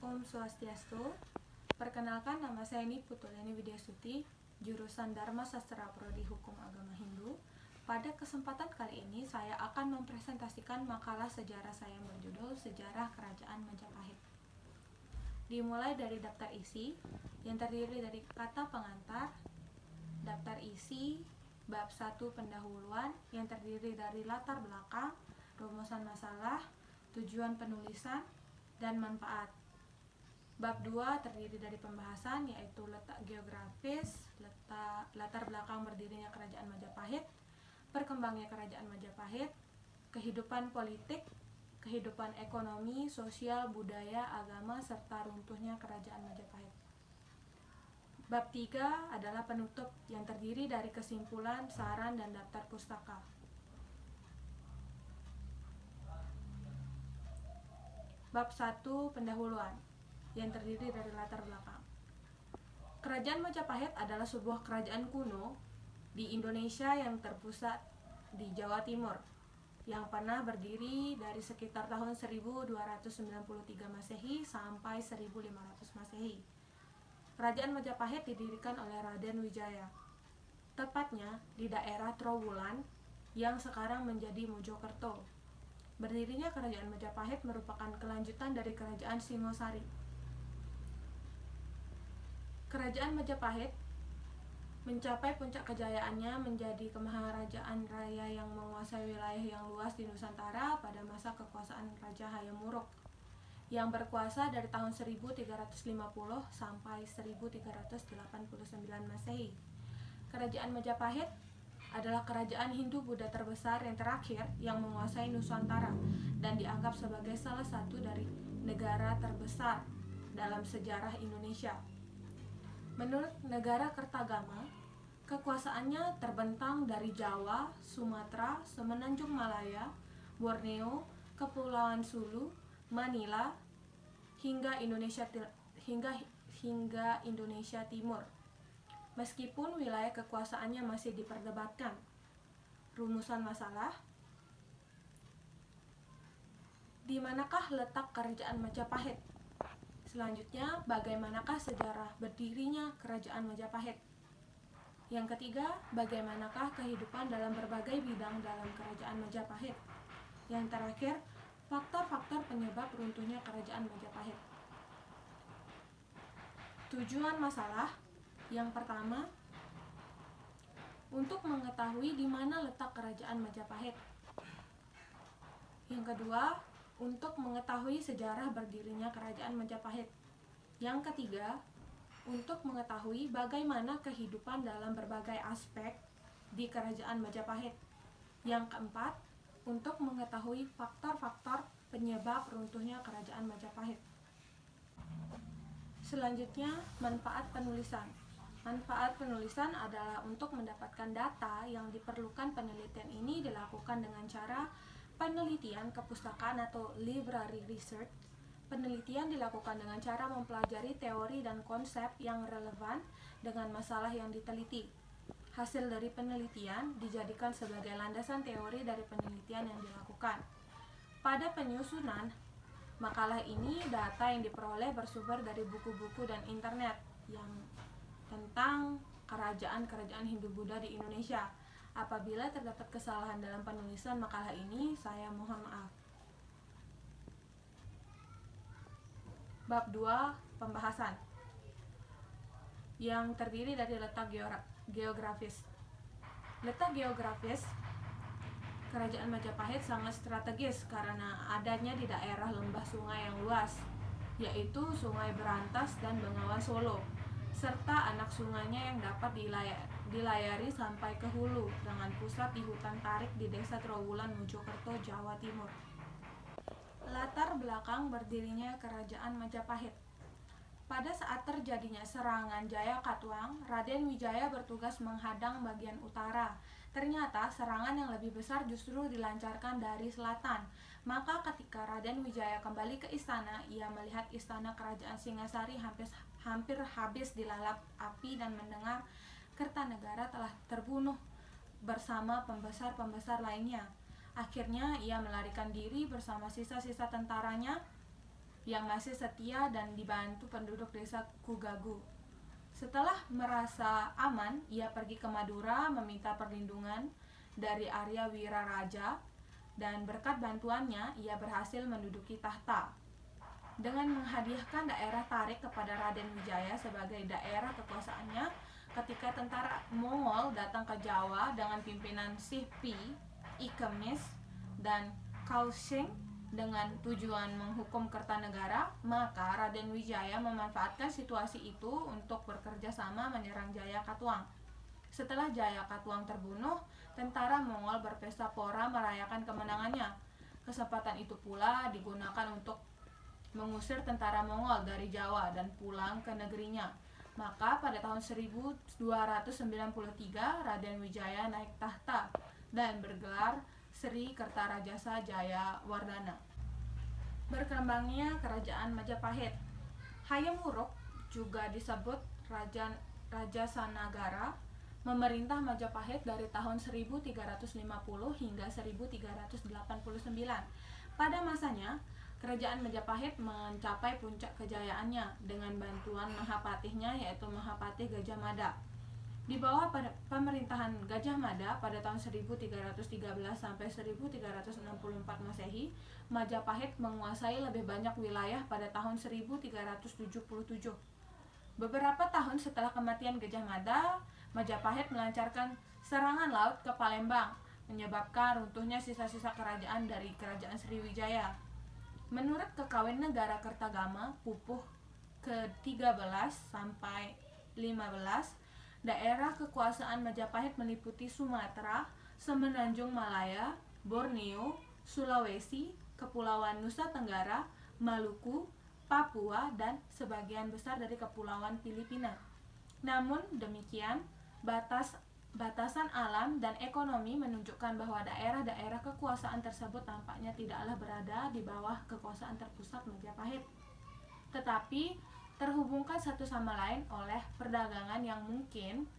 Om Swastiastu. Perkenalkan, nama saya Putuleni Widyasuti, jurusan Dharma Sastra Prodi Hukum Agama Hindu. Pada kesempatan kali ini saya akan mempresentasikan makalah sejarah saya yang berjudul Sejarah Kerajaan Majapahit. Dimulai dari daftar isi yang terdiri dari kata pengantar, daftar isi, bab 1 pendahuluan yang terdiri dari latar belakang, rumusan masalah, tujuan penulisan, dan manfaat. Bab 2 terdiri dari pembahasan yaitu letak geografis, latar belakang berdirinya Kerajaan Majapahit, perkembangnya Kerajaan Majapahit, kehidupan politik, kehidupan ekonomi, sosial, budaya, agama, serta runtuhnya Kerajaan Majapahit. Bab 3 adalah penutup yang terdiri dari kesimpulan, saran, dan daftar pustaka. Bab 1 pendahuluan yang terdiri dari latar belakang. Kerajaan Majapahit adalah sebuah kerajaan kuno di Indonesia yang terpusat di Jawa Timur yang pernah berdiri dari sekitar tahun 1293 Masehi sampai 1500 Masehi. Kerajaan Majapahit didirikan oleh Raden Wijaya, tepatnya di daerah Trowulan yang sekarang menjadi Mojokerto. Berdirinya Kerajaan Majapahit merupakan kelanjutan dari Kerajaan Singosari. Kerajaan Majapahit mencapai puncak kejayaannya menjadi kemaharajaan raya yang menguasai wilayah yang luas di Nusantara pada masa kekuasaan Raja Hayam Wuruk yang berkuasa dari tahun 1350 sampai 1389 Masehi. Kerajaan Majapahit adalah kerajaan Hindu-Buddha terbesar yang terakhir yang menguasai Nusantara dan dianggap sebagai salah satu dari negara terbesar dalam sejarah Indonesia. Menurut negara Kertagama, kekuasaannya terbentang dari Jawa, Sumatera, Semenanjung Malaya, Borneo, Kepulauan Sulu, Manila, hingga Indonesia Timur. Meskipun wilayah kekuasaannya masih diperdebatkan. Rumusan masalah: di manakah letak Kerajaan Majapahit? Selanjutnya, bagaimanakah sejarah berdirinya Kerajaan Majapahit? Yang ketiga, bagaimanakah kehidupan dalam berbagai bidang dalam Kerajaan Majapahit? Yang terakhir, faktor-faktor penyebab runtuhnya Kerajaan Majapahit. Tujuan masalah: yang pertama, untuk mengetahui di mana letak Kerajaan Majapahit. Yang kedua, untuk mengetahui sejarah berdirinya Kerajaan Majapahit. Yang ketiga, untuk mengetahui bagaimana kehidupan dalam berbagai aspek di Kerajaan Majapahit. Yang keempat, untuk mengetahui faktor-faktor penyebab runtuhnya Kerajaan Majapahit. Selanjutnya, manfaat penulisan. Manfaat penulisan adalah untuk mendapatkan data yang diperlukan. Penelitian ini dilakukan dengan cara penelitian kepustakaan atau library research. Penelitian dilakukan dengan cara mempelajari teori dan konsep yang relevan dengan masalah yang diteliti. Hasil dari penelitian dijadikan sebagai landasan teori dari penelitian yang dilakukan. Pada penyusunan makalah ini, data yang diperoleh bersumber dari buku-buku dan internet yang tentang kerajaan-kerajaan Hindu-Buddha di Indonesia. Apabila terdapat kesalahan dalam penulisan makalah ini, saya mohon maaf. Bab 2 pembahasan yang terdiri dari letak geografis. Letak geografis Kerajaan Majapahit sangat strategis karena adanya di daerah lembah sungai yang luas, yaitu Sungai Berantas dan Bengawan Solo, serta anak sungainya yang dapat dilayari sampai ke hulu dengan pusat di hutan tarik di Desa Trowulan, Mojokerto, Jawa Timur. Latar belakang berdirinya Kerajaan Majapahit. Pada saat terjadinya serangan Jayakatwang, Raden Wijaya bertugas menghadang bagian utara. Ternyata serangan yang lebih besar justru dilancarkan dari selatan. Maka ketika Raden Wijaya kembali ke istana, ia melihat istana Kerajaan Singasari hampir habis dilalap api dan mendengar Kertanegara telah terbunuh bersama pembesar-pembesar lainnya. Akhirnya ia melarikan diri bersama sisa-sisa tentaranya yang masih setia dan dibantu penduduk desa Kugagu. Setelah merasa aman, ia pergi ke Madura meminta perlindungan dari Arya Wiraraja, dan berkat bantuannya ia berhasil menduduki tahta. Dengan menghadiahkan daerah Tarik kepada Raden Wijaya sebagai daerah kekuasaannya, ketika tentara Mongol datang ke Jawa dengan pimpinan Sihpi, Ikemis, dan Kaushing dengan tujuan menghukum Kertanegara, maka Raden Wijaya memanfaatkan situasi itu untuk bekerja sama menyerang Jaya Katuang. Setelah Jaya Katuang terbunuh, tentara Mongol berpesta pora merayakan kemenangannya. Kesempatan itu pula digunakan untuk mengusir tentara Mongol dari Jawa dan pulang ke negerinya. Maka pada tahun 1293 Raden Wijaya naik tahta dan bergelar Sri Kertarajasa Jayawardhana. Berkembangnya kerajaan Majapahit. Hayam Wuruk juga disebut Raja Sanagara memerintah Majapahit dari tahun 1350 hingga 1389. Pada masanya, kerajaan Majapahit mencapai puncak kejayaannya dengan bantuan Mahapatihnya, yaitu Mahapatih Gajah Mada. Di bawah pemerintahan Gajah Mada pada tahun 1313 sampai 1364 Masehi, Majapahit menguasai lebih banyak wilayah pada tahun 1377. Beberapa tahun setelah kematian Gajah Mada, Majapahit melancarkan serangan laut ke Palembang, menyebabkan runtuhnya sisa-sisa kerajaan dari kerajaan Sriwijaya. Menurut Kekawin Negara Kertagama Pupuh ke-13 sampai 15, daerah kekuasaan Majapahit meliputi Sumatera, Semenanjung Malaya, Borneo, Sulawesi, Kepulauan Nusa Tenggara, Maluku, Papua, dan sebagian besar dari Kepulauan Filipina. Namun demikian, batasan alam dan ekonomi menunjukkan bahwa daerah-daerah kekuasaan tersebut tampaknya tidaklah berada di bawah kekuasaan terpusat Majapahit, tetapi terhubungkan satu sama lain oleh perdagangan yang mungkin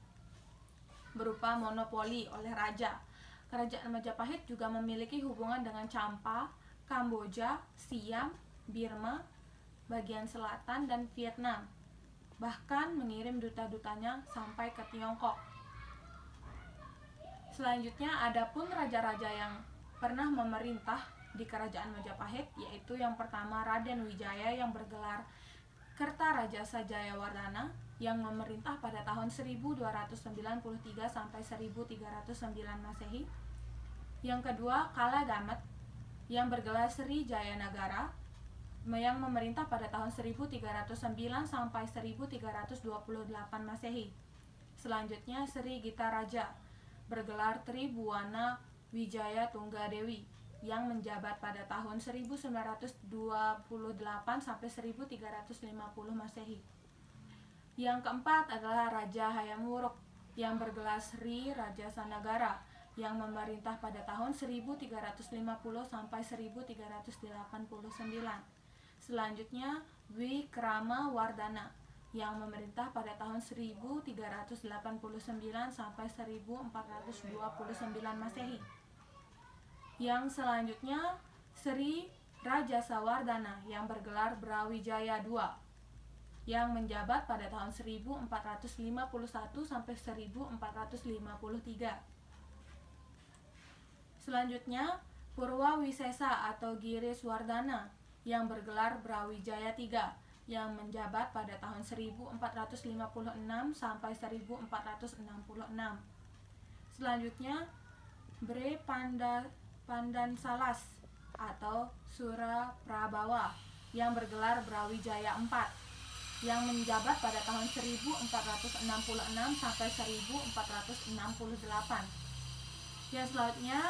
berupa monopoli oleh raja. Kerajaan Majapahit juga memiliki hubungan dengan Champa, Kamboja, Siam, Burma, bagian selatan, dan Vietnam. Bahkan mengirim duta-dutanya sampai ke Tiongkok. Selanjutnya adapun raja-raja yang pernah memerintah di kerajaan Majapahit, yaitu yang pertama Raden Wijaya yang bergelar Kertarajasa Jayawardhana yang memerintah pada tahun 1293 sampai 1309 Masehi. Yang kedua Kalagamat yang bergelar Sri Jayanagara yang memerintah pada tahun 1309 sampai 1328 Masehi. Selanjutnya Sri Gita Raja bergelar Tribuana Wijaya Tunggadewi yang menjabat pada tahun 1928 sampai 1350 Masehi. Yang keempat adalah Raja Hayam Wuruk yang bergelar Sri Raja Sanagara yang memerintah pada tahun 1350 sampai 1389. Selanjutnya Wikrama Wardhana yang memerintah pada tahun 1389 sampai 1429 Masehi. Yang selanjutnya Sri Raja Sawardhana yang bergelar Brawijaya II yang menjabat pada tahun 1451 sampai 1453. Selanjutnya Purwawisesa atau Giriswardhana yang bergelar Brawijaya III yang menjabat pada tahun 1456 sampai 1466. Selanjutnya Bre Pandansalas atau Suraprabawa yang bergelar Brawijaya IV yang menjabat pada tahun 1466 sampai 1468. Yang selanjutnya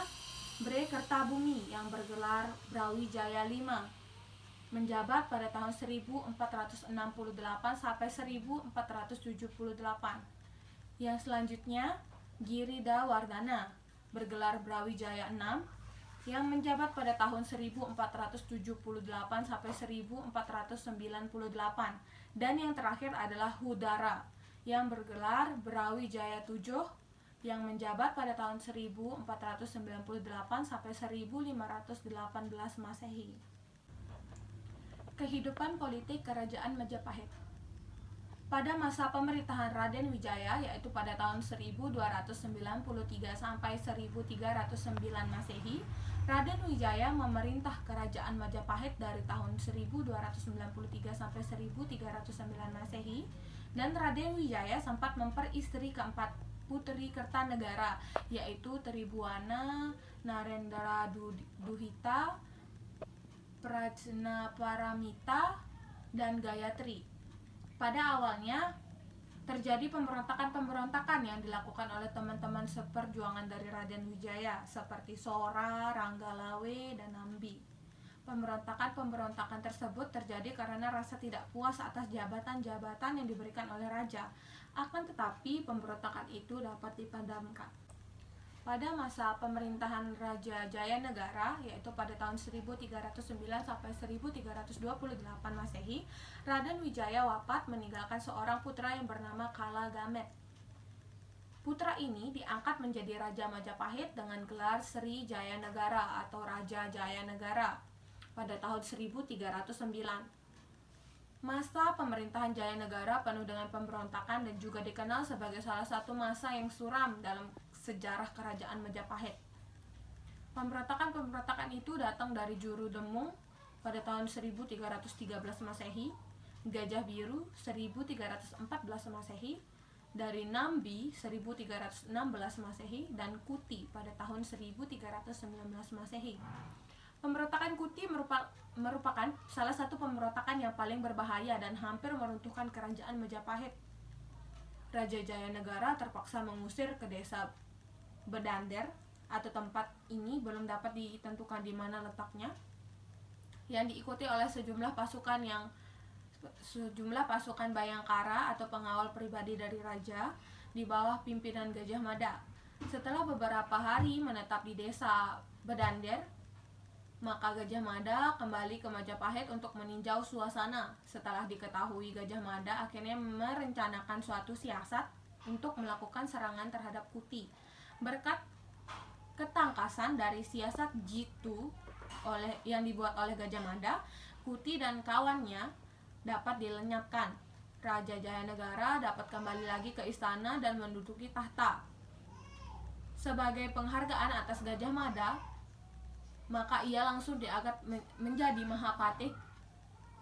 Bre Kertabumi yang bergelar Brawijaya V menjabat pada tahun 1468 sampai 1478. Yang selanjutnya Girida Wardhana bergelar Brawijaya VI yang menjabat pada tahun 1478 sampai 1498. Dan yang terakhir adalah Hudara yang bergelar Brawijaya VII yang menjabat pada tahun 1498 sampai 1518 Masehi. Kehidupan politik Kerajaan Majapahit. Pada masa pemerintahan Raden Wijaya, yaitu pada tahun 1293 sampai 1309 Masehi, Raden Wijaya memerintah Kerajaan Majapahit dari tahun 1293 sampai 1309 Masehi, dan Raden Wijaya sempat memperistri keempat putri Kertanegara, yaitu Tribuana, Narendra Duhita, Prajnaparamita, dan Gayatri. Pada awalnya terjadi pemberontakan-pemberontakan yang dilakukan oleh teman-teman seperjuangan dari Raden Wijaya seperti Sora, Ranggalawe, dan Nambi. Pemberontakan-pemberontakan tersebut terjadi karena rasa tidak puas atas jabatan-jabatan yang diberikan oleh raja. Akan tetapi pemberontakan itu dapat dipadamkan. Pada masa pemerintahan Raja Jayanegara, yaitu pada tahun 1309 sampai 1328 Masehi, Raden Wijaya wafat meninggalkan seorang putra yang bernama Kala Gamet. Putra ini diangkat menjadi Raja Majapahit dengan gelar Sri Jayanegara atau Raja Jayanegara pada tahun 1309. Masa pemerintahan Jayanegara penuh dengan pemberontakan dan juga dikenal sebagai salah satu masa yang suram dalam sejarah Kerajaan Majapahit. Pemberontakan-pemberontakan itu datang dari Juru Demung pada tahun 1313 Masehi, Gajah Biru 1314 Masehi, dari Nambi 1316 Masehi, dan Kuti pada tahun 1319 Masehi. Pemberontakan Kuti merupakan salah satu pemberontakan yang paling berbahaya dan hampir meruntuhkan Kerajaan Majapahit. Raja Jayanegara terpaksa mengusir ke desa Bedander, atau tempat ini belum dapat ditentukan di mana letaknya, yang diikuti oleh sejumlah pasukan Bayangkara atau pengawal pribadi dari raja di bawah pimpinan Gajah Mada. Setelah beberapa hari menetap di desa Bedander, maka Gajah Mada kembali ke Majapahit untuk meninjau suasana. Setelah diketahui, Gajah Mada akhirnya merencanakan suatu siasat untuk melakukan serangan terhadap Kuti. Berkat ketangkasan dari siasat jitu yang dibuat oleh Gajah Mada, Kuti dan kawannya dapat dilenyapkan. Raja Jayanegara dapat kembali lagi ke istana dan menduduki tahta. Sebagai penghargaan atas Gajah Mada, maka ia langsung diangkat menjadi Mahapatih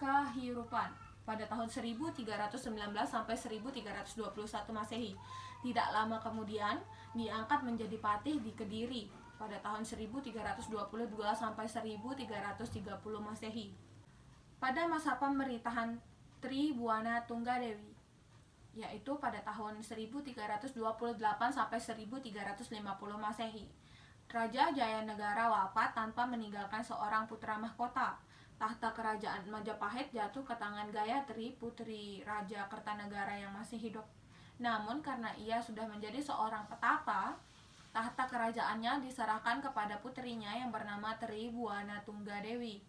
Kahirupan pada tahun 1319 sampai 1321 Masehi. Tidak lama kemudian diangkat menjadi patih di Kediri pada tahun 1322 sampai 1330 Masehi. Pada masa pemerintahan Tribuana Tunggadewi, yaitu pada tahun 1328 sampai 1350 Masehi, Raja Jayanegara wafat tanpa meninggalkan seorang putra mahkota. Tahta Kerajaan Majapahit jatuh ke tangan Gayatri, putri Raja Kertanegara yang masih hidup. Namun karena ia sudah menjadi seorang petapa, tahta kerajaannya diserahkan kepada putrinya yang bernama Tribuana Tunggadewi.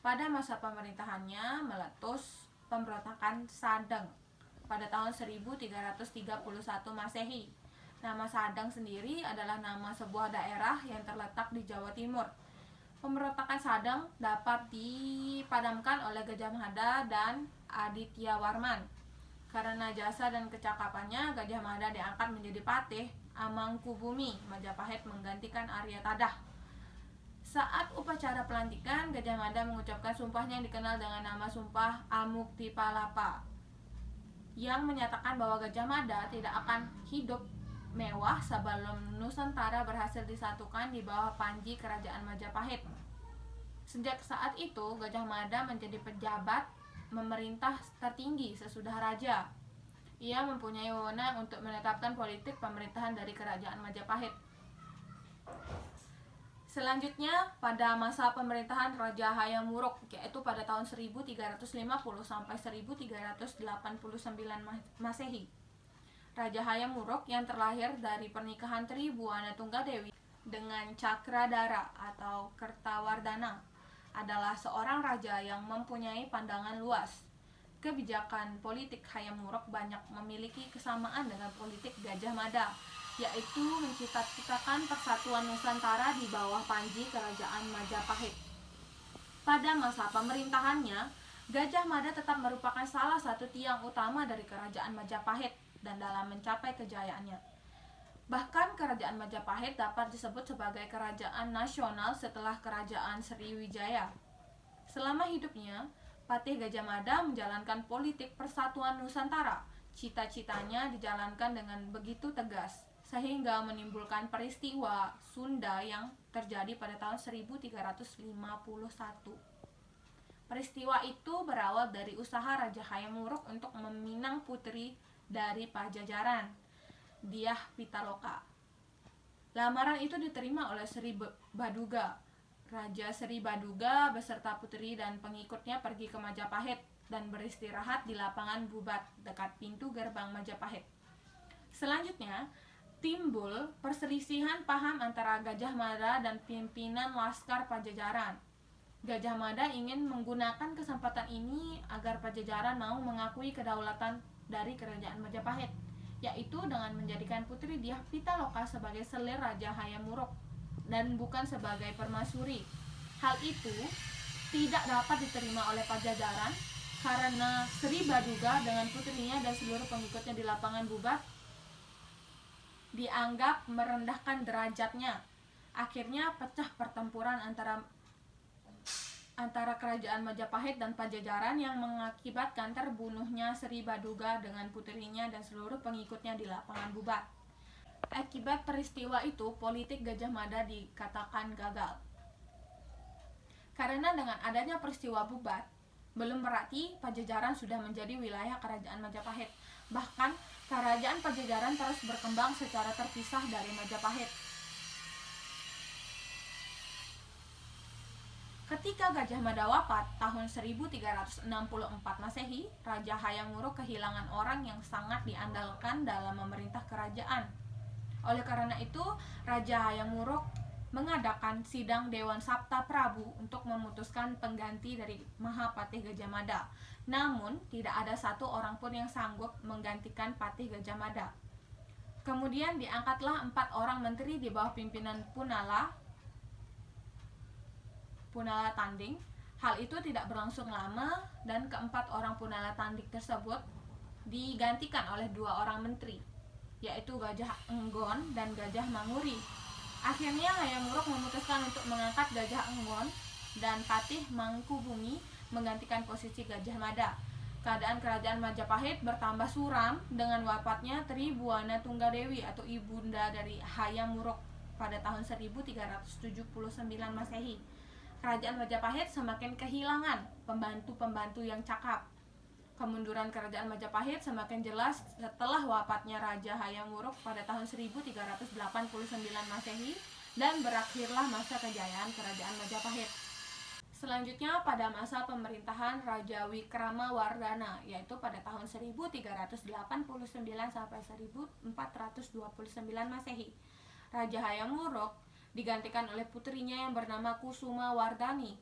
Pada masa pemerintahannya meletus pemberontakan Sadeng pada tahun 1331 Masehi. Nama Sadeng sendiri adalah nama sebuah daerah yang terletak di Jawa Timur. Pemberontakan Sadeng dapat dipadamkan oleh Gajah Mada dan Aditya Warman. Karena jasa dan kecakapannya, Gajah Mada diangkat menjadi patih Amangkubumi Majapahit menggantikan Arya Tadah. Saat upacara pelantikan, Gajah Mada mengucapkan sumpahnya yang dikenal dengan nama Sumpah Amuktipalapa, yang menyatakan bahwa Gajah Mada tidak akan hidup mewah sebelum Nusantara berhasil disatukan di bawah panji Kerajaan Majapahit. Sejak saat itu, Gajah Mada menjadi pejabat memerintah tertinggi sesudah raja. Ia mempunyai wewenang untuk menetapkan politik pemerintahan dari Kerajaan Majapahit. Selanjutnya, pada masa pemerintahan Raja Hayam Wuruk, yaitu pada tahun 1350 sampai 1389 Masehi. Raja Hayam Wuruk yang terlahir dari pernikahan Tribuana Tunggadewi dengan Cakradara atau Kertawardana adalah seorang raja yang mempunyai pandangan luas. Kebijakan politik Hayam Wuruk banyak memiliki kesamaan dengan politik Gajah Mada, yaitu mencita-citakan persatuan Nusantara di bawah panji Kerajaan Majapahit. Pada masa pemerintahannya, Gajah Mada tetap merupakan salah satu tiang utama dari kerajaan Majapahit dan dalam mencapai kejayaannya. Bahkan kerajaan Majapahit dapat disebut sebagai kerajaan nasional setelah kerajaan Sriwijaya. Selama hidupnya, Patih Gajah Mada menjalankan politik persatuan Nusantara. Cita-citanya dijalankan dengan begitu tegas, sehingga menimbulkan peristiwa Sunda yang terjadi pada tahun 1351. Peristiwa itu berawal dari usaha Raja Hayam Wuruk untuk meminang putri dari Pajajaran, Dyah Pitaloka. Lamaran itu diterima oleh Sri Baduga. Raja Sri Baduga beserta putri dan pengikutnya pergi ke Majapahit dan beristirahat di lapangan Bubat dekat pintu gerbang Majapahit. Selanjutnya, timbul perselisihan paham antara Gajah Mada dan pimpinan Laskar Pajajaran. Gajah Mada ingin menggunakan kesempatan ini agar Pajajaran mau mengakui kedaulatan dari kerajaan Majapahit, yaitu dengan menjadikan putri Dyah Pitaloka sebagai selir Raja Hayam Wuruk dan bukan sebagai permaisuri. Hal itu tidak dapat diterima oleh Pajajaran karena Sri Baduga dengan putrinya dan seluruh pengikutnya di lapangan Bubat dianggap merendahkan derajatnya. Akhirnya pecah pertempuran antara kerajaan Majapahit dan Pajajaran yang mengakibatkan terbunuhnya Sri Baduga dengan putrinya dan seluruh pengikutnya di lapangan Bubat. Akibat peristiwa itu, politik Gajah Mada dikatakan gagal. Karena dengan adanya peristiwa Bubat, belum berarti Pajajaran sudah menjadi wilayah kerajaan Majapahit. Bahkan, kerajaan Pajajaran terus berkembang secara terpisah dari Majapahit. Ketika Gajah Mada wafat tahun 1364 Masehi, Raja Hayam Wuruk kehilangan orang yang sangat diandalkan dalam memerintah kerajaan. Oleh karena itu, Raja Hayam Wuruk mengadakan sidang Dewan Sabta Prabu untuk memutuskan pengganti dari Mahapatih Gajah Mada. Namun, tidak ada satu orang pun yang sanggup menggantikan Patih Gajah Mada. Kemudian diangkatlah 4 orang menteri di bawah pimpinan Punala Tanding. Hal itu tidak berlangsung lama dan keempat orang Punala Tanding tersebut digantikan oleh 2 orang menteri, yaitu Gajah Enggon dan Gajah Manguri. Akhirnya Hayam Wuruk memutuskan untuk mengangkat Gajah Enggon dan Patih Mangkubumi menggantikan posisi Gajah Mada. Keadaan kerajaan Majapahit bertambah suram dengan wafatnya Tri Buana Tunggadewi atau ibunda dari Hayam Wuruk pada tahun 1379 Masehi. Kerajaan Majapahit semakin kehilangan pembantu-pembantu yang cakap. Kemunduran kerajaan Majapahit semakin jelas setelah wafatnya Raja Hayam Wuruk pada tahun 1389 Masehi dan berakhirlah masa kejayaan kerajaan Majapahit. Selanjutnya pada masa pemerintahan Raja Wikramawardhana, yaitu pada tahun 1389 sampai 1429 Masehi. Raja Hayam Wuruk digantikan oleh putrinya yang bernama Kusuma Wardhani.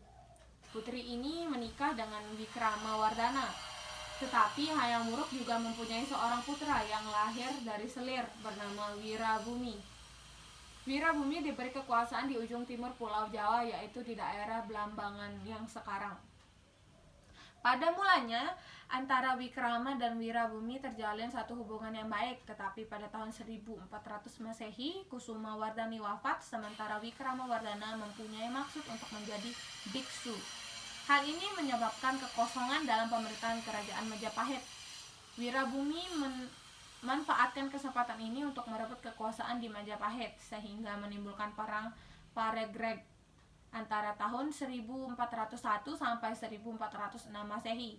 Putri ini menikah dengan Wikramawardhana. Tetapi Hayam Wuruk juga mempunyai seorang putra yang lahir dari selir bernama Wirabumi. Wirabumi diberi kekuasaan di ujung timur Pulau Jawa, yaitu di daerah Blambangan yang sekarang. Pada mulanya, antara Wikrama dan Wirabumi terjalin satu hubungan yang baik, tetapi pada tahun 1400 Masehi, Kusuma Wardhani wafat, sementara Wikramawardhana mempunyai maksud untuk menjadi biksu. Hal ini menyebabkan kekosongan dalam pemerintahan kerajaan Majapahit. Wirabumi memanfaatkan kesempatan ini untuk merebut kekuasaan di Majapahit, sehingga menimbulkan perang Paregreg antara tahun 1401 sampai 1406 Masehi.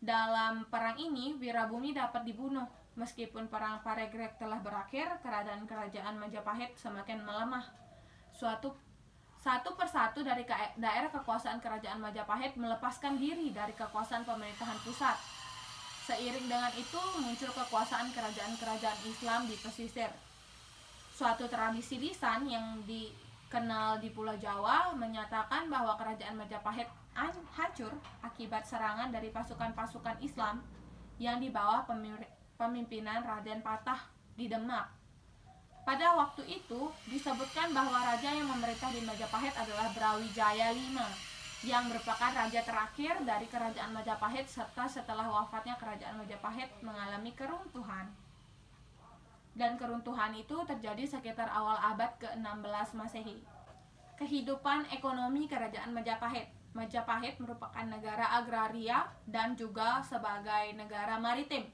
Dalam perang ini, Wirabumi dapat dibunuh. Meskipun perang Paregreg telah berakhir, keadaan kerajaan Majapahit semakin melemah. Satu persatu dari daerah kekuasaan kerajaan Majapahit melepaskan diri dari kekuasaan pemerintahan pusat. Seiring dengan itu, muncul kekuasaan kerajaan-kerajaan Islam di pesisir. Suatu tradisi lisan yang dikenal di Pulau Jawa menyatakan bahwa kerajaan Majapahit hancur akibat serangan dari pasukan-pasukan Islam yang di bawah pemimpinan Raden Patah di Demak. Pada waktu itu disebutkan bahwa raja yang memerintah di Majapahit adalah Brawijaya V. yang merupakan raja terakhir dari kerajaan Majapahit, serta setelah wafatnya kerajaan Majapahit mengalami keruntuhan. Dan keruntuhan itu terjadi sekitar awal abad ke-16 Masehi. Kehidupan ekonomi kerajaan Majapahit. Majapahit merupakan negara agraria dan juga sebagai negara maritim.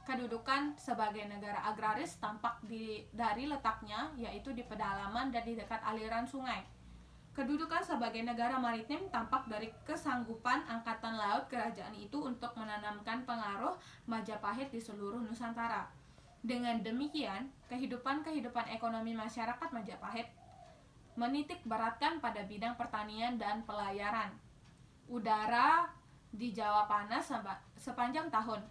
Kedudukan sebagai negara agraris tampak dari letaknya, yaitu di pedalaman dan di dekat aliran sungai. Kedudukan sebagai negara maritim tampak dari kesanggupan angkatan laut kerajaan itu untuk menanamkan pengaruh Majapahit di seluruh Nusantara. Dengan demikian, kehidupan ekonomi masyarakat Majapahit menitik beratkan pada bidang pertanian dan pelayaran. Udara di Jawa panas sepanjang tahun.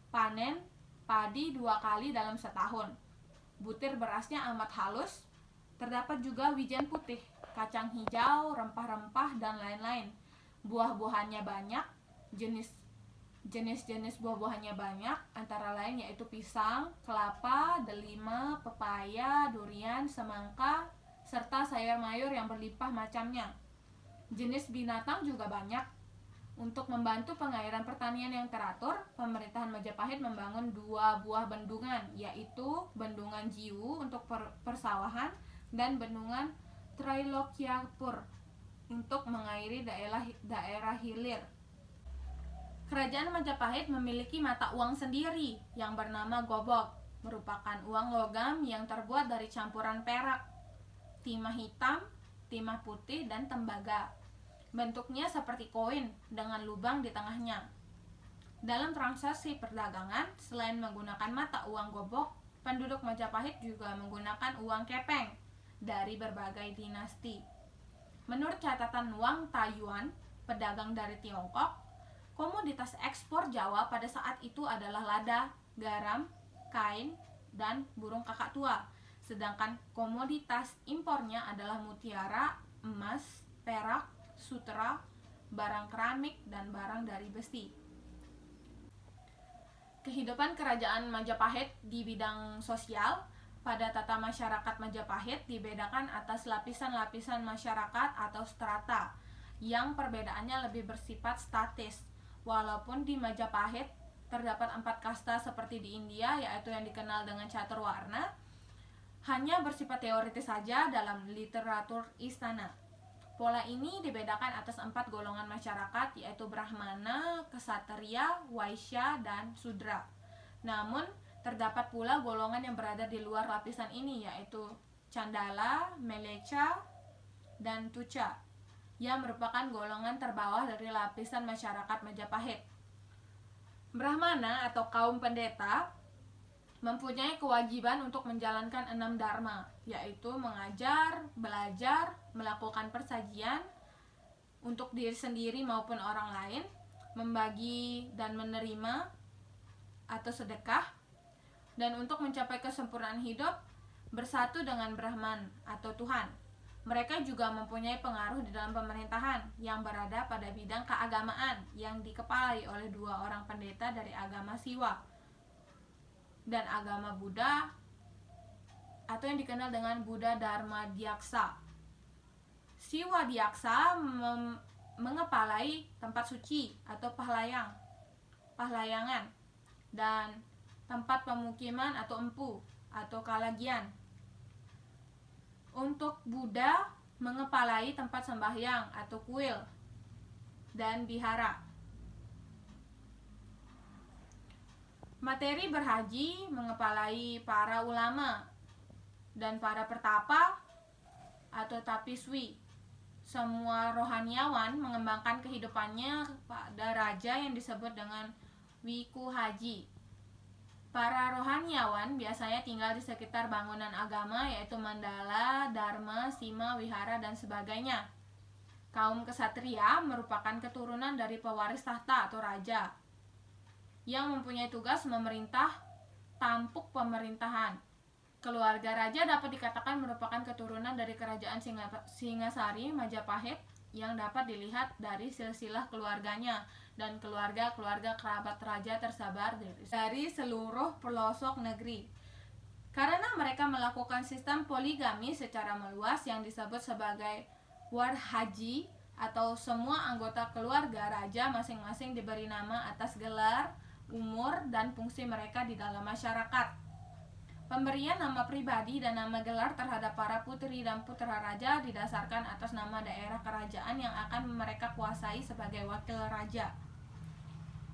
Panen padi 2 kali dalam setahun. Butir berasnya amat halus. Terdapat juga wijen putih, kacang hijau, rempah-rempah, dan lain-lain. Buah-buahannya banyak, jenis-jenis buah-buahannya banyak, antara lain yaitu pisang, kelapa, delima, pepaya, durian, semangka, serta sayur-mayur yang berlimpah macamnya. Jenis binatang juga banyak. Untuk membantu pengairan pertanian yang teratur, pemerintahan Majapahit membangun 2 buah bendungan, yaitu Bendungan Jiwu untuk persawahan dan Bendungan Trailokyapur untuk mengairi daerah hilir. Kerajaan Majapahit memiliki mata uang sendiri yang bernama gobok, merupakan uang logam yang terbuat dari campuran perak, timah hitam, timah putih, dan tembaga. Bentuknya seperti koin dengan lubang di tengahnya. Dalam transaksi perdagangan, selain menggunakan mata uang gobok, penduduk Majapahit juga menggunakan uang kepeng dari berbagai dinasti. Menurut catatan Wang Tayuan, pedagang dari Tiongkok, komoditas ekspor Jawa pada saat itu adalah lada, garam, kain, dan burung kakak tua. Sedangkan komoditas impornya adalah mutiara, emas, perak, sutra, barang keramik, dan barang dari besi. Kehidupan kerajaan Majapahit di bidang sosial. Pada tata masyarakat Majapahit dibedakan atas lapisan-lapisan masyarakat atau strata, yang perbedaannya lebih bersifat statis. Walaupun di Majapahit terdapat 4 kasta seperti di India, yaitu yang dikenal dengan caturwarna, hanya bersifat teoritis saja dalam literatur istana. Pola ini dibedakan atas 4 golongan masyarakat, yaitu Brahmana, Ksatria, Waisya, dan Sudra. Namun, terdapat pula golongan yang berada di luar lapisan ini, yaitu Candala, Melecha, dan Tucha, yang merupakan golongan terbawah dari lapisan masyarakat Majapahit. Brahmana atau kaum pendeta mempunyai kewajiban untuk menjalankan 6 dharma, yaitu mengajar, belajar, melakukan persajian untuk diri sendiri maupun orang lain, membagi dan menerima atau sedekah, dan untuk mencapai kesempurnaan hidup, bersatu dengan Brahman atau Tuhan. Mereka juga mempunyai pengaruh di dalam pemerintahan yang berada pada bidang keagamaan yang dikepalai oleh 2 orang pendeta dari agama Siwa dan agama Buddha, atau yang dikenal dengan Buddha Dharma Dyaksa. Siwa Dyaksa mengepalai tempat suci atau pahlayangan, dan tempat pemukiman atau empu atau kalagian. Untuk Buddha mengepalai tempat sembahyang atau kuil dan bihara. Materi berhaji mengepalai para ulama dan para pertapa atau tapiswi. Semua rohaniawan mengembangkan kehidupannya pada raja yang disebut dengan Wiku Haji. Para rohaniawan biasanya tinggal di sekitar bangunan agama, yaitu mandala, dharma, sima, wihara, dan sebagainya. Kaum ksatria merupakan keturunan dari pewaris tahta atau raja yang mempunyai tugas memerintah tampuk pemerintahan. Keluarga raja dapat dikatakan merupakan keturunan dari kerajaan Singasari, Majapahit, yang dapat dilihat dari silsilah keluarganya, dan keluarga-keluarga kerabat raja tersebar dari seluruh pelosok negeri. Karena mereka melakukan sistem poligami secara meluas yang disebut sebagai warhaji atau semua anggota keluarga raja masing-masing diberi nama atas gelar, umur, dan fungsi mereka di dalam masyarakat. Pemberian nama pribadi dan nama gelar terhadap para putri dan putra raja didasarkan atas nama daerah kerajaan yang akan mereka kuasai sebagai wakil raja.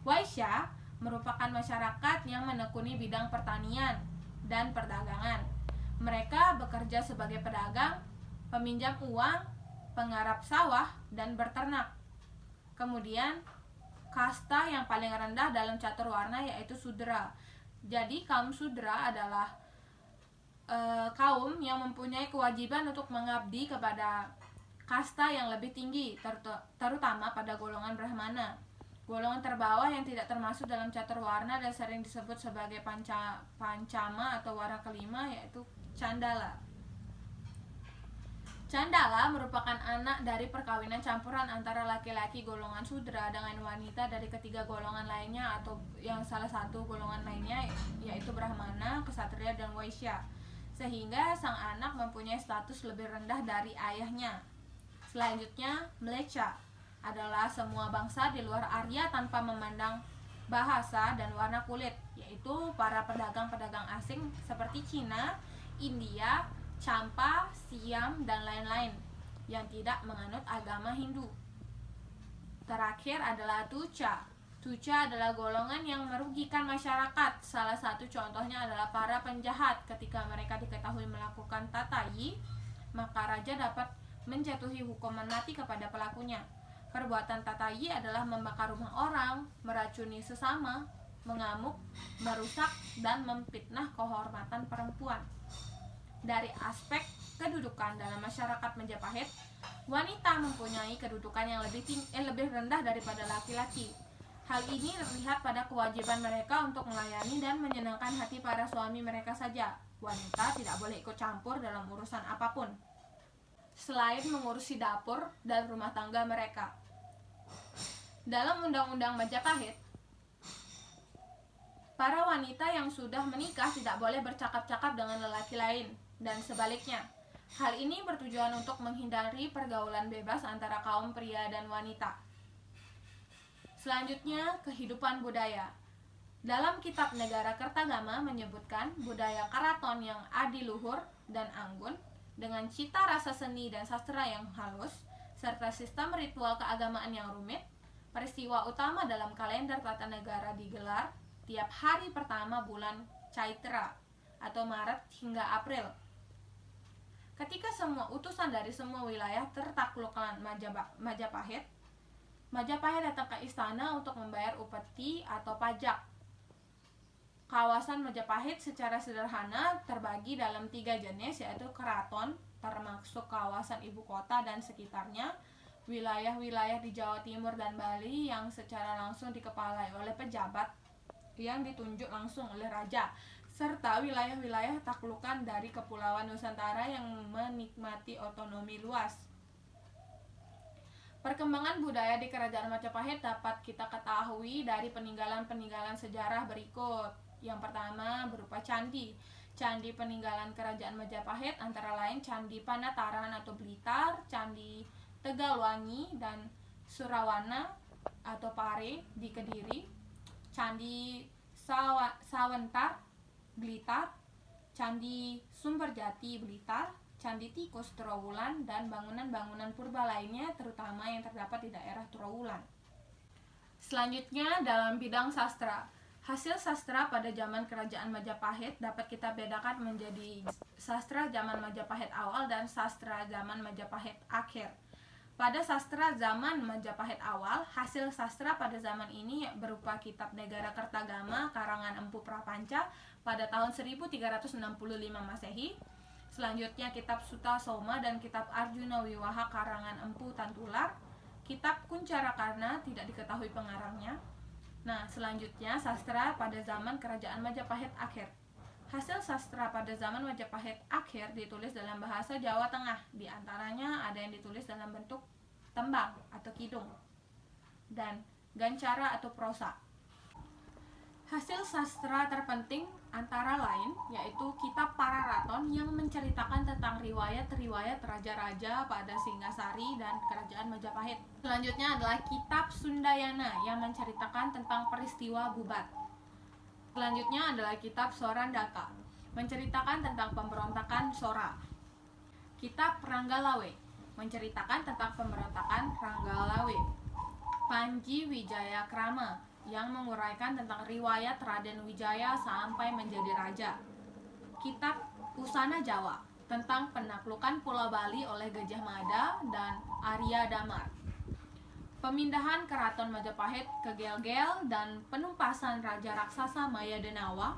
Waisya merupakan masyarakat yang menekuni bidang pertanian dan perdagangan. Mereka bekerja sebagai pedagang, peminjam uang, penggarap sawah, dan berternak. Kemudian, kasta yang paling rendah dalam catur warna yaitu Sudra. Jadi kaum Sudra adalah kaum yang mempunyai kewajiban untuk mengabdi kepada kasta yang lebih tinggi, terutama pada golongan Brahmana. Golongan terbawah yang tidak termasuk dalam catur warna dan sering disebut sebagai pancama atau warna kelima yaitu Candala. Candala merupakan anak dari perkawinan campuran antara laki-laki golongan Sudra dengan wanita dari ketiga golongan lainnya atau yang salah satu golongan lainnya yaitu Brahmana, Ksatria, dan Waisya, sehingga sang anak mempunyai status lebih rendah dari ayahnya. Selanjutnya, Mlecha adalah semua bangsa di luar Arya tanpa memandang bahasa dan warna kulit, yaitu para pedagang-pedagang asing seperti Cina, India, Champa, Siam, dan lain-lain yang tidak menganut agama Hindu. Terakhir adalah Tucha. Tucha adalah golongan yang merugikan masyarakat. Salah satu contohnya adalah para penjahat. Ketika mereka diketahui melakukan tatayi, maka raja dapat menjatuhi hukuman mati kepada pelakunya. Perbuatan tatayi adalah membakar rumah orang, meracuni sesama, mengamuk, merusak, dan memfitnah kehormatan perempuan. Dari aspek kedudukan dalam masyarakat Majapahit, wanita mempunyai kedudukan yang lebih rendah daripada laki-laki. Hal ini terlihat pada kewajiban mereka untuk melayani dan menyenangkan hati para suami mereka saja. Wanita tidak boleh ikut campur dalam urusan apapun, selain mengurusi dapur dan rumah tangga mereka. Dalam Undang-Undang Majapahit, para wanita yang sudah menikah tidak boleh bercakap-cakap dengan lelaki lain, dan sebaliknya. Hal ini bertujuan untuk menghindari pergaulan bebas antara kaum pria dan wanita. Selanjutnya, kehidupan budaya. Dalam kitab Negara Kertagama menyebutkan budaya keraton yang adiluhur dan anggun dengan cita rasa seni dan sastra yang halus serta sistem ritual keagamaan yang rumit. Peristiwa utama dalam kalender tata negara digelar tiap hari pertama bulan Caitra atau Maret hingga April. Ketika semua utusan dari semua wilayah tertaklukkan Majapahit, Majapahit datang ke istana untuk membayar upeti atau pajak. Kawasan Majapahit secara sederhana terbagi dalam 3 jenis, yaitu keraton, termasuk kawasan ibu kota dan sekitarnya, wilayah-wilayah di Jawa Timur dan Bali yang secara langsung dikepalai oleh pejabat yang ditunjuk langsung oleh raja, serta wilayah-wilayah taklukan dari Kepulauan Nusantara yang menikmati otonomi luas. Perkembangan budaya di Kerajaan Majapahit dapat kita ketahui dari peninggalan-peninggalan sejarah berikut. Yang pertama berupa candi. Candi peninggalan Kerajaan Majapahit antara lain Candi Panataran atau Blitar, Candi Tegalwangi dan Surawana atau Pare di Kediri, Candi Sawentar Blitar, Candi Sumberjati Blitar, Candi Tikus Trowulan, dan bangunan-bangunan purba lainnya terutama yang terdapat di daerah Trowulan. Selanjutnya dalam bidang sastra. Hasil sastra pada zaman Kerajaan Majapahit dapat kita bedakan menjadi sastra zaman Majapahit awal dan sastra zaman Majapahit akhir. Pada sastra zaman Majapahit awal, hasil sastra pada zaman ini berupa kitab Negara Kertagama karangan Empu Prapanca pada tahun 1365 Masehi. Selanjutnya kitab Suta Soma dan kitab Arjuna Wiwaha karangan Empu Tantular. Kitab Kuncarakarna tidak diketahui pengarangnya. Nah, selanjutnya sastra pada zaman Kerajaan Majapahit akhir. Hasil sastra pada zaman Majapahit akhir ditulis dalam bahasa Jawa Tengah. Di antaranya ada yang ditulis dalam bentuk tembang atau kidung dan gancara atau prosa. Hasil sastra terpenting antara lain yaitu kitab Pararaton yang menceritakan tentang riwayat-riwayat raja-raja pada Singasari dan Kerajaan Majapahit. Selanjutnya adalah kitab Sundayana yang menceritakan tentang peristiwa Bubat. Selanjutnya adalah kitab Sorandaka menceritakan tentang pemberontakan Sora. Kitab Ranggalawe menceritakan tentang pemberontakan Ranggalawe. Panji Wijaya Krama yang menguraikan tentang riwayat Raden Wijaya sampai menjadi raja. Kitab Usana Jawa tentang penaklukan Pulau Bali oleh Gajah Mada dan Arya Damar. Pemindahan Keraton Majapahit ke Gel-Gel dan penumpasan Raja Raksasa Mayadenawa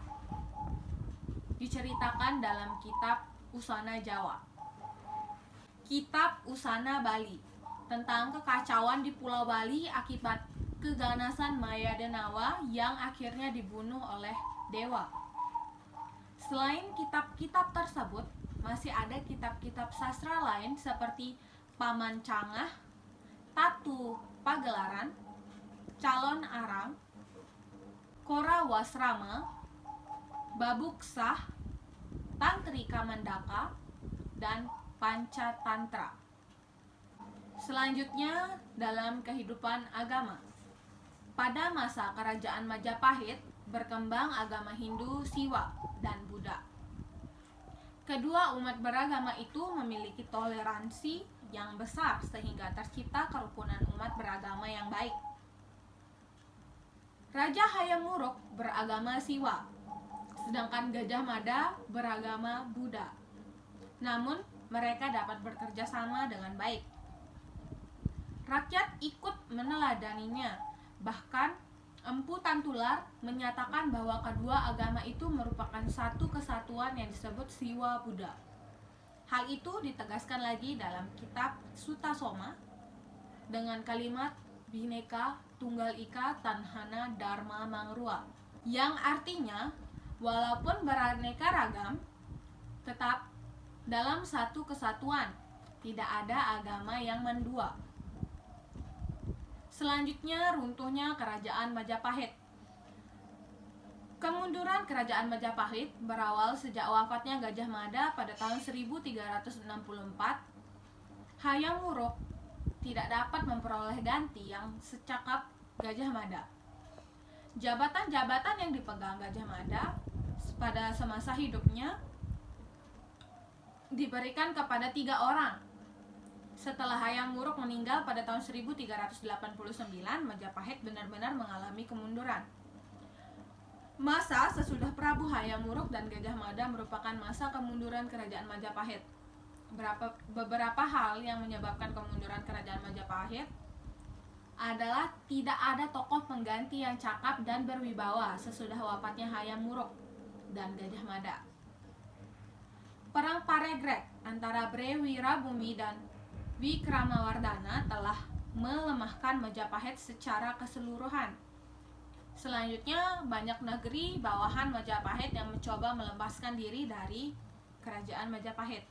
diceritakan dalam kitab Usana Jawa. Kitab Usana Bali tentang kekacauan di Pulau Bali akibat keganasan Mayadenawa yang akhirnya dibunuh oleh dewa. Selain kitab-kitab tersebut, masih ada kitab-kitab sastra lain seperti Paman Cangah, Tatu Pagelaran, Calon Arang, Kora Wasrama, Babuksah, Tantri Kamandaka, dan Pancatantra. Selanjutnya dalam kehidupan agama. Pada masa Kerajaan Majapahit, berkembang agama Hindu, Siwa, dan Buddha. Kedua umat beragama itu memiliki toleransi yang besar sehingga tercipta kerukunan umat beragama yang baik. Raja Hayam Wuruk beragama Siwa, sedangkan Gajah Mada beragama Buddha. Namun, mereka dapat bekerja sama dengan baik. Rakyat ikut meneladaninya. Bahkan Empu Tantular menyatakan bahwa kedua agama itu merupakan satu kesatuan yang disebut Siwa Buddha. Hal itu ditegaskan lagi dalam kitab Sutasoma dengan kalimat Bhinneka Tunggal Ika Tanhana Dharma Mangrua, yang artinya walaupun beraneka ragam tetap dalam satu kesatuan, tidak ada agama yang mendua. Selanjutnya, runtuhnya Kerajaan Majapahit. Kemunduran Kerajaan Majapahit berawal sejak wafatnya Gajah Mada pada tahun 1364. Hayam Wuruk tidak dapat memperoleh ganti yang secakap Gajah Mada. Jabatan-jabatan yang dipegang Gajah Mada pada semasa hidupnya diberikan kepada 3 orang. Setelah Hayam Wuruk meninggal pada tahun 1389, Majapahit benar-benar mengalami kemunduran. Masa sesudah Prabu Hayam Wuruk dan Gajah Mada merupakan masa kemunduran Kerajaan Majapahit. Beberapa hal yang menyebabkan kemunduran Kerajaan Majapahit adalah tidak ada tokoh pengganti yang cakap dan berwibawa sesudah wafatnya Hayam Wuruk dan Gajah Mada. Perang Paregrek antara Bre Wirabumi dan Wikramawardhana telah melemahkan Majapahit secara keseluruhan. Selanjutnya, banyak negeri bawahan Majapahit yang mencoba melepaskan diri dari Kerajaan Majapahit.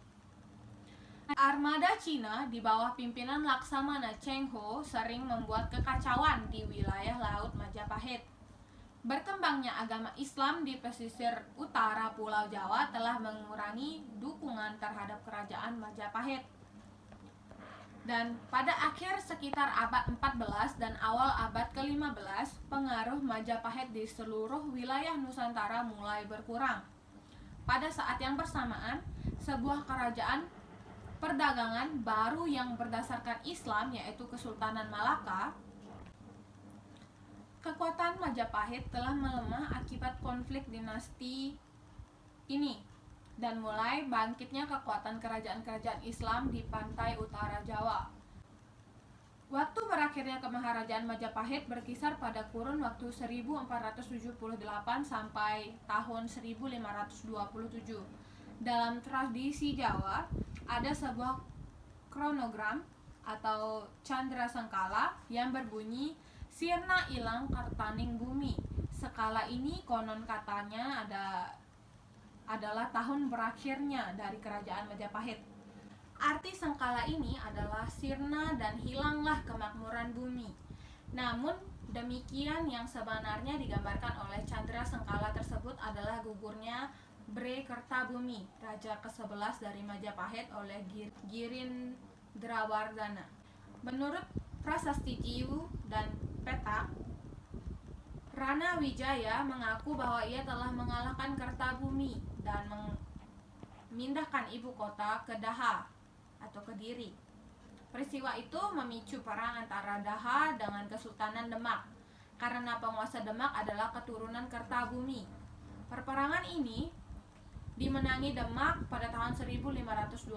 Armada Cina di bawah pimpinan Laksamana Cheng Ho sering membuat kekacauan di wilayah laut Majapahit. Berkembangnya agama Islam di pesisir utara Pulau Jawa telah mengurangi dukungan terhadap Kerajaan Majapahit. Dan pada akhir sekitar abad 14 dan awal abad ke-15, pengaruh Majapahit di seluruh wilayah Nusantara mulai berkurang. Pada saat yang bersamaan, sebuah kerajaan perdagangan baru yang berdasarkan Islam, yaitu Kesultanan Malaka, kekuatan Majapahit telah melemah akibat konflik dinasti ini. Dan mulai bangkitnya kekuatan kerajaan-kerajaan Islam di pantai utara Jawa. Waktu berakhirnya kemaharajaan Majapahit berkisar pada kurun waktu 1478 sampai tahun 1527. Dalam tradisi Jawa, ada sebuah kronogram atau Candra Sengkala yang berbunyi Sirna ilang kartaning bumi. Skala ini konon katanya adalah tahun berakhirnya dari Kerajaan Majapahit. Arti sengkala ini adalah sirna dan hilanglah kemakmuran bumi. Namun Demikian yang sebenarnya digambarkan oleh Chandra Sengkala tersebut adalah gugurnya Bre Kertabumi, raja ke-11 dari Majapahit oleh Girindrawardhana. Menurut prasasti Jiwu dan Peta, Rana Wijaya mengaku bahwa ia telah mengalahkan Kertabumi dan memindahkan ibu kota ke Daha atau Kediri. Peristiwa itu memicu perang antara Daha dengan Kesultanan Demak karena penguasa Demak adalah keturunan Kertabumi. Perperangan ini dimenangi Demak pada tahun 1527.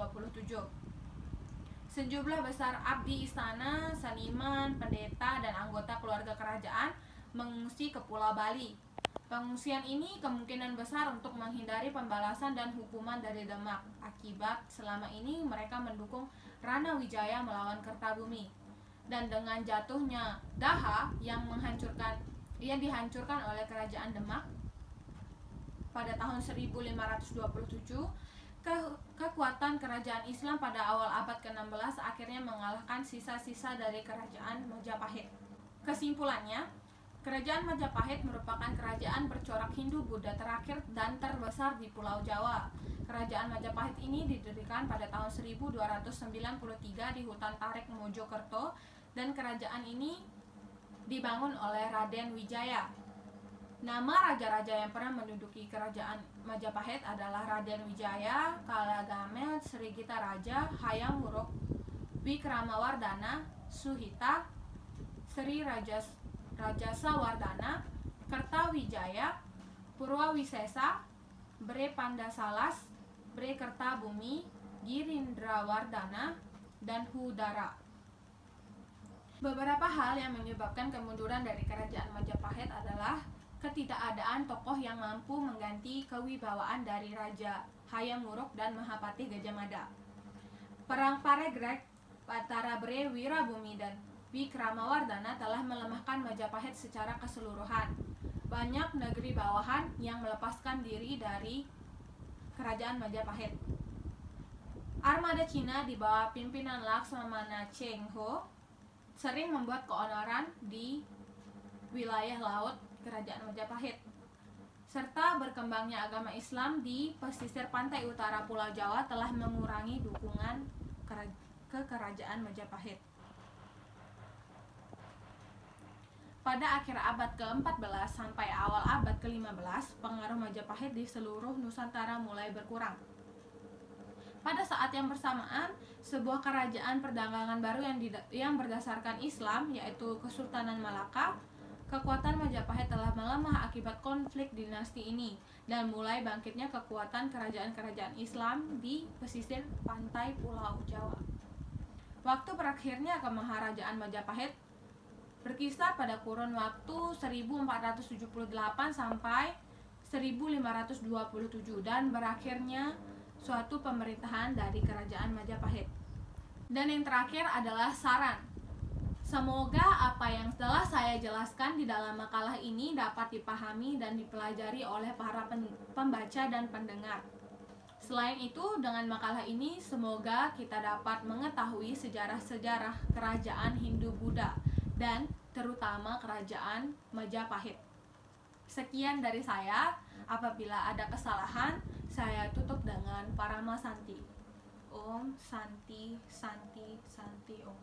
Sejumlah besar abdi istana, seniman, pendeta, dan anggota keluarga kerajaan mengungsi ke Pulau Bali. Pengungsian ini kemungkinan besar untuk menghindari pembalasan dan hukuman dari Demak. Akibat selama ini mereka mendukung Rana Wijaya melawan Kertabumi. Dan dengan jatuhnya Daha yang dihancurkan oleh kerajaan Demak pada tahun 1527, kekuatan kerajaan Islam pada awal abad ke-16 akhirnya mengalahkan sisa-sisa dari kerajaan Majapahit. Kesimpulannya, kerajaan Majapahit merupakan kerajaan bercorak Hindu-Buddha terakhir dan terbesar di Pulau Jawa. Kerajaan Majapahit ini didirikan pada tahun 1293 di hutan Tarik Mojokerto, dan kerajaan ini dibangun oleh Raden Wijaya. Nama raja-raja yang pernah menduduki kerajaan Majapahit adalah Raden Wijaya, Kalagamet, Srigita Raja, Hayam Wuruk, Wikramawardhana, Suhita, Sri Rajasawardhana, Kertawijaya, Purwawisesa, Bre Pandasalas, Bre Kertabumi, Girindrawardhana, dan Hudara. Beberapa hal yang menyebabkan kemunduran dari kerajaan Majapahit adalah ketidakadaan tokoh yang mampu mengganti kewibawaan dari Raja Hayam Wuruk dan Mahapati Gajah Mada. Perang Paregreg antara Bre Wirabumi dan Wikramawardhana telah melemahkan Majapahit secara keseluruhan. Banyak negeri bawahan yang melepaskan diri dari kerajaan Majapahit. Armada Cina di bawah pimpinan Laksamana Cheng Ho sering membuat keonaran di wilayah laut kerajaan Majapahit, serta berkembangnya agama Islam di pesisir pantai utara Pulau Jawa telah mengurangi dukungan ke kerajaan Majapahit. Pada akhir abad ke-14 sampai awal abad ke-15, pengaruh Majapahit di seluruh Nusantara mulai berkurang. Pada saat yang bersamaan, sebuah kerajaan perdagangan baru yang berdasarkan Islam, yaitu Kesultanan Malaka, kekuatan Majapahit telah melemah akibat konflik dinasti ini, dan mulai bangkitnya kekuatan kerajaan-kerajaan Islam di pesisir pantai Pulau Jawa. Waktu berakhirnya kemaharajaan Majapahit berkisar pada kurun waktu 1478 sampai 1527 dan berakhirnya suatu pemerintahan dari kerajaan Majapahit. Dan yang terakhir adalah saran. Semoga apa yang telah saya jelaskan di dalam makalah ini dapat dipahami dan dipelajari oleh para pembaca dan pendengar. Selain itu, dengan makalah ini semoga kita dapat mengetahui sejarah-sejarah kerajaan Hindu-Buddha dan terutama kerajaan Majapahit. Sekian dari saya. Apabila ada kesalahan, saya tutup dengan Parama Santi. Om Santi Santi Santi Om.